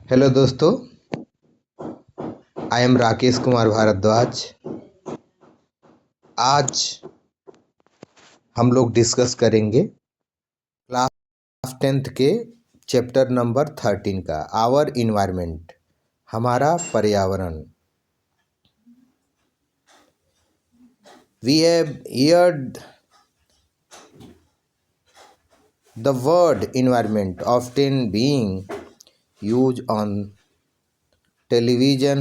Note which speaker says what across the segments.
Speaker 1: Hello दोस्तों, I am Rakesh Kumar Bhardwaj. आज हम लोग डिस्कस करेंगे क्लास 10th के चैप्टर नंबर 13 का आवर इन्वायरमेंट, हमारा पर्यावरण। We have heard the word environment often being used on television,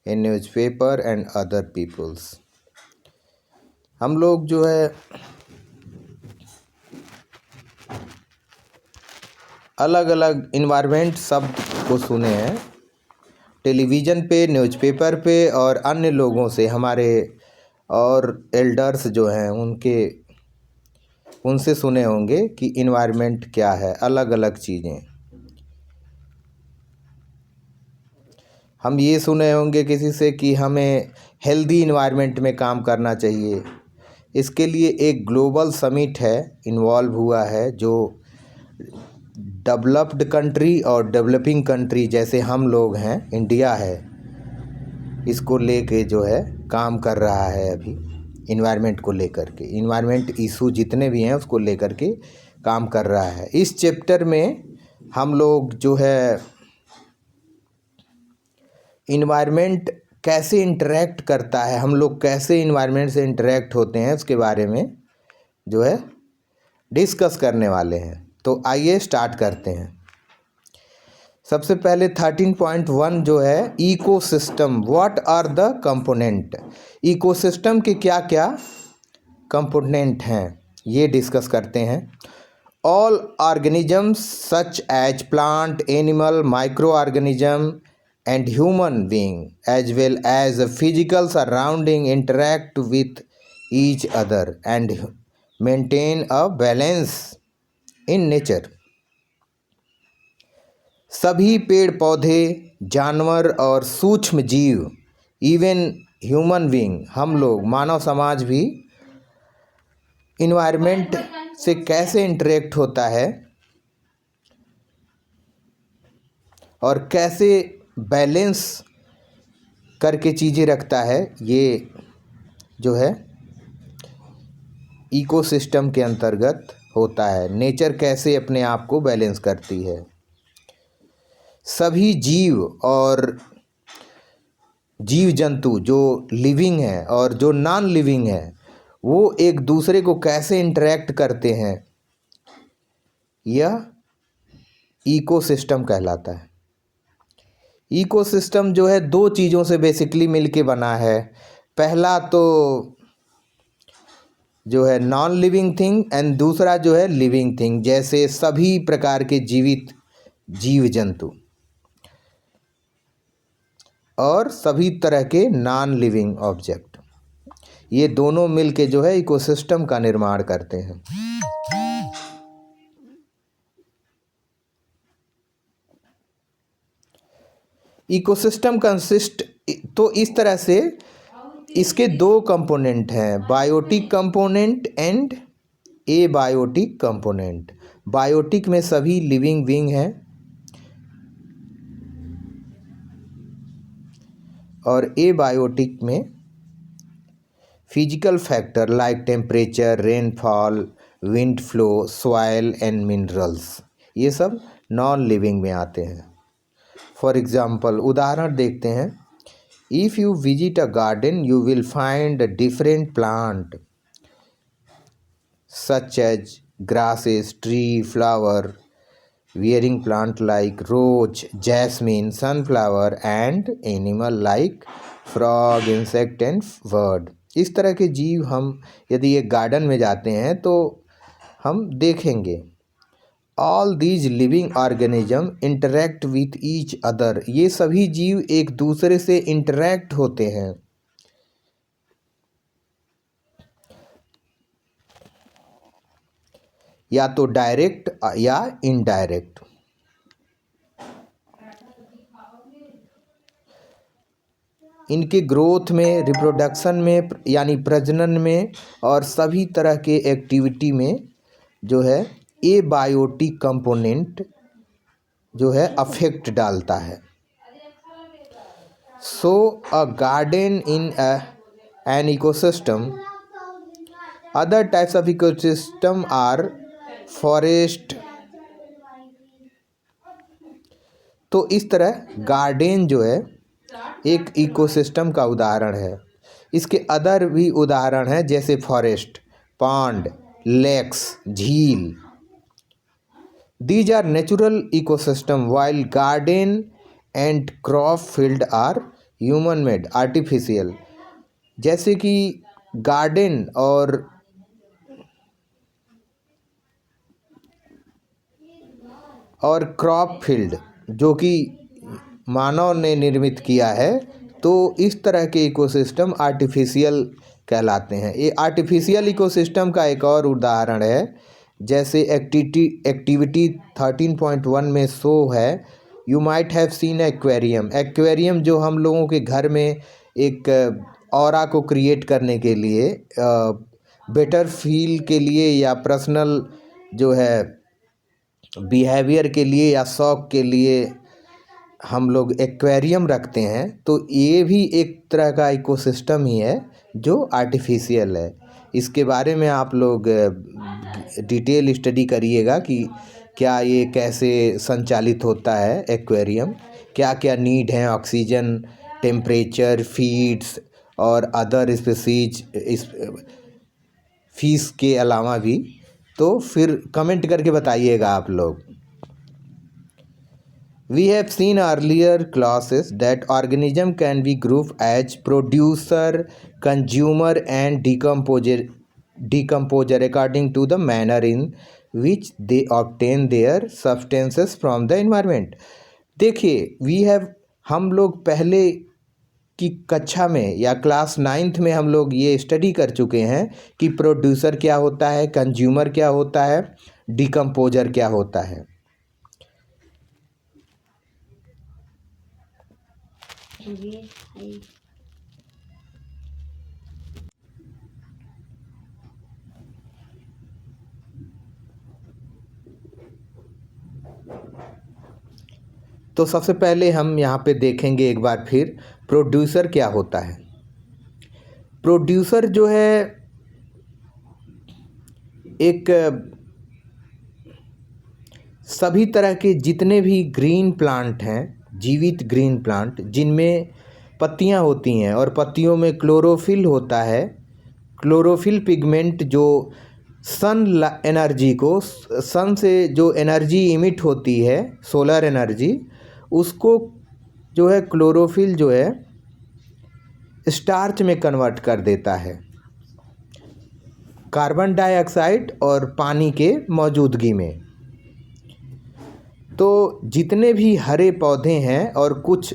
Speaker 1: in newspaper and other peoples। हम लोग जो है अलग अलग इन्वायरमेंट शब्द को सुने हैं टेलीविज़न पे, न्यूज़पेपर पे और अन्य लोगों से, हमारे और एल्डर्स जो हैं उनसे सुने होंगे कि इन्वायरमेंट क्या है। अलग अलग चीज़ें हम ये सुने होंगे किसी से कि हमें हेल्दी इन्वायरमेंट में काम करना चाहिए। इसके लिए एक ग्लोबल समिट है, इन्वॉल्व हुआ है, जो डेवलप्ड कंट्री और डेवलपिंग कंट्री जैसे हम लोग हैं, इंडिया है, इसको लेके जो है काम कर रहा है। अभी इन्वायरमेंट को लेकर के, इन्वायरमेंट इशू जितने भी हैं उसको लेकर के काम कर रहा है। इस चैप्टर में हम लोग जो है इन्वायरमेंट कैसे इंटरेक्ट करता है, हम लोग कैसे इन्वायरमेंट से इंटरेक्ट होते हैं, उसके बारे में जो है डिस्कस करने वाले हैं। तो आइए स्टार्ट करते हैं। सबसे पहले 13.1 जो है ecosystem, what are the component. Ecosystem के क्या क्या कंपोनेंट हैं ये डिस्कस करते हैं। All organisms such as plant, animal, micro organism and human being as well as a physical surrounding interact with each other and maintain a balance in nature। सभी पेड़ पौधे, जानवर और सूक्ष्म जीव, इवन ह्यूमन बीइंग, हम लोग मानव समाज भी इन्वायरमेंट से कैसे इंटरेक्ट होता है और कैसे बैलेंस करके चीज़ें रखता है, ये जो है इकोसिस्टम के अंतर्गत होता है। नेचर कैसे अपने आप को बैलेंस करती है। सभी जीव और जीव जंतु जो लिविंग है और जो नॉन लिविंग है वो एक दूसरे को कैसे इंटरेक्ट करते हैं, यह इकोसिस्टम कहलाता है। इकोसिस्टम जो है दो चीज़ों से बेसिकली मिलके बना है। पहला तो जो है नॉन लिविंग थिंग एंड दूसरा जो है लिविंग थिंग, जैसे सभी प्रकार के जीवित जीव जंतु और सभी तरह के नॉन लिविंग ऑब्जेक्ट, ये दोनों मिलके जो है इकोसिस्टम का निर्माण करते हैं। इकोसिस्टम कंसिस्ट, तो इस तरह से इसके दो कंपोनेंट हैं, biotic component and abiotic component. Biotic में सभी लिविंग बीइंग हैं और एबायोटिक में physical factor like temperature, rainfall, wind flow, soil and minerals, ये सब नॉन लिविंग में आते हैं। फॉर एग्जाम्पल उदाहरण देखते हैं। If you visit a garden you will find different plant such as grasses, tree, flower, bearing plant like rose, jasmine, sunflower and animal like frog, insect and bird। इस तरह के जीव हम यदि एक गार्डन में जाते हैं तो हम देखेंगे। All these living organism interact with each other, ये सभी जीव एक दूसरे से इंटरेक्ट होते हैं, या तो डायरेक्ट या इनडायरेक्ट। इनके ग्रोथ में, रिप्रोडक्शन में यानी प्रजनन में और सभी तरह के एक्टिविटी में जो है एबायोटिक कंपोनेंट जो है अफेक्ट डालता है। So a garden in an ecosystem, other types of ecosystem are forest. तो इस तरह गार्डन जो है एक इकोसिस्टम का उदाहरण है। इसके अदर भी उदाहरण हैं, जैसे फॉरेस्ट, पॉन्ड, लेक्स, झील। These are natural ecosystem while garden and crop field are human made artificial. जैसे कि गार्डन और क्रॉप फील्ड जो कि मानव ने निर्मित किया है, तो इस तरह के इकोसिस्टम आर्टिफिशियल कहलाते हैं। ये आर्टिफिशियल इकोसिस्टम का एक और उदाहरण है, जैसे एक्टिविटी 13.1 में शो है, you might have seen aquarium. Aquarium जो हम लोगों के घर में एक ऑरा को क्रिएट करने के लिए, बेटर फील के लिए या पर्सनल जो है बिहेवियर के लिए या शौक के लिए हम लोग एक्वेरियम रखते हैं। तो ये भी एक तरह का इकोसिस्टम ही है जो आर्टिफिशियल है। इसके बारे में आप लोग डिटेल स्टडी करिएगा कि क्या ये कैसे संचालित होता है एक्वेरियम, क्या क्या नीड हैं, ऑक्सीजन, टेम्परेचर, फीड्स और अदर स्पीसीज फिश के अलावा भी। तो फिर कमेंट करके बताइएगा आप लोग। We have seen earlier classes that organism can be grouped as producer, consumer and decomposer according to the manner in which they obtain their substances from the environment। देखिए हम लोग पहले की कक्षा में या क्लास 9th में हम लोग ये स्टडी कर चुके हैं कि प्रोड्यूसर क्या होता है, कंज्यूमर क्या होता है, डिकम्पोजर क्या होता है। तो सबसे पहले हम यहाँ पे देखेंगे एक बार फिर प्रोड्यूसर क्या होता है। प्रोड्यूसर जो है एक सभी तरह के जितने भी ग्रीन प्लांट हैं, जीवित ग्रीन प्लांट जिनमें पत्तियां होती हैं और पत्तियों में क्लोरोफिल होता है। क्लोरोफिल पिगमेंट जो सन से जो एनर्जी इमिट होती है, सोलर एनर्जी, उसको जो है क्लोरोफिल जो है स्टार्च में कन्वर्ट कर देता है कार्बन डाइऑक्साइड और पानी के मौजूदगी में। तो जितने भी हरे पौधे हैं और कुछ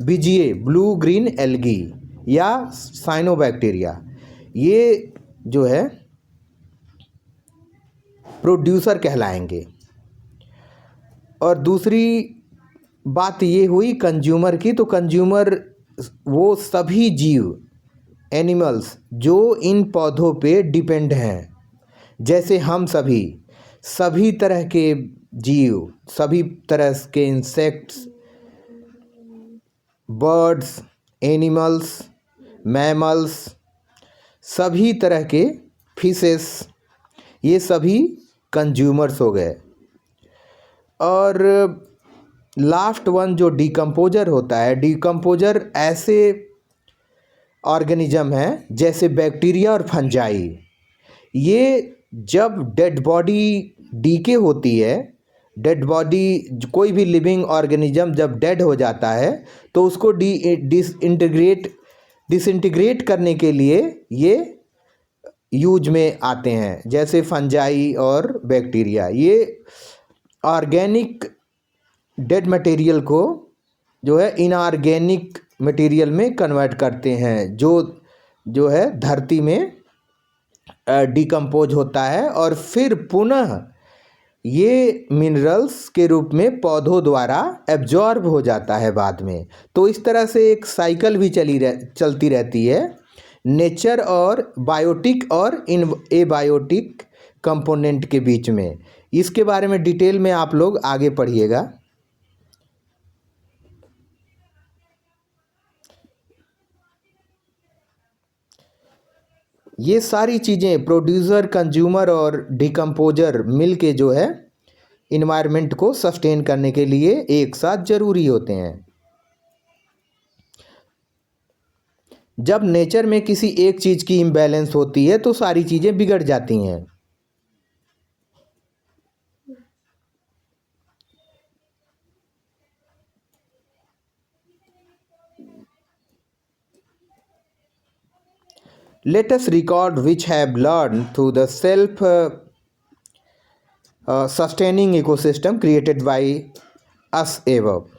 Speaker 1: बीजीए ब्लू ग्रीन एल्गी या साइनोबैक्टीरिया, ये जो है प्रोड्यूसर कहलाएंगे। और दूसरी बात ये हुई कंज्यूमर की। तो कंज्यूमर वो सभी जीव, एनिमल्स जो इन पौधों पे डिपेंड हैं, जैसे हम सभी तरह के जीव, सभी तरह के इंसेक्ट्स, बर्ड्स, एनिमल्स, मैमल्स, सभी तरह के फिशेस, ये सभी कंज्यूमर्स हो गए। और लास्ट वन जो डिकम्पोजर होता है, डिकम्पोजर ऐसे ऑर्गेनिज्म हैं जैसे बैक्टीरिया और फंजाई। ये जब डेड बॉडी डीके होती है, डेड बॉडी कोई भी लिविंग ऑर्गेनिज्म जब डेड हो जाता है तो उसको डिसइंटीग्रेट करने के लिए ये यूज में आते हैं, जैसे फंजाई और बैक्टीरिया। ये ऑर्गेनिक डेड मटेरियल को जो है इनऑर्गेनिक मटेरियल में कन्वर्ट करते हैं, जो है धरती में डिकम्पोज होता है और फिर पुनः ये मिनरल्स के रूप में पौधों द्वारा एब्जॉर्ब हो जाता है बाद में। तो इस तरह से एक साइकिल भी चलती रहती है नेचर और बायोटिक और एबायोटिक कंपोनेंट के बीच में। इसके बारे में डिटेल में आप लोग आगे पढ़िएगा। ये सारी चीज़ें प्रोड्यूसर, कंज्यूमर और डिकम्पोजर मिल के जो है इन्वायरमेंट को सस्टेन करने के लिए एक साथ ज़रूरी होते हैं। जब नेचर में किसी एक चीज़ की इम्बैलेंस होती है तो सारी चीज़ें बिगड़ जाती हैं। Let us record which have learned through the self sustaining ecosystem created by us above.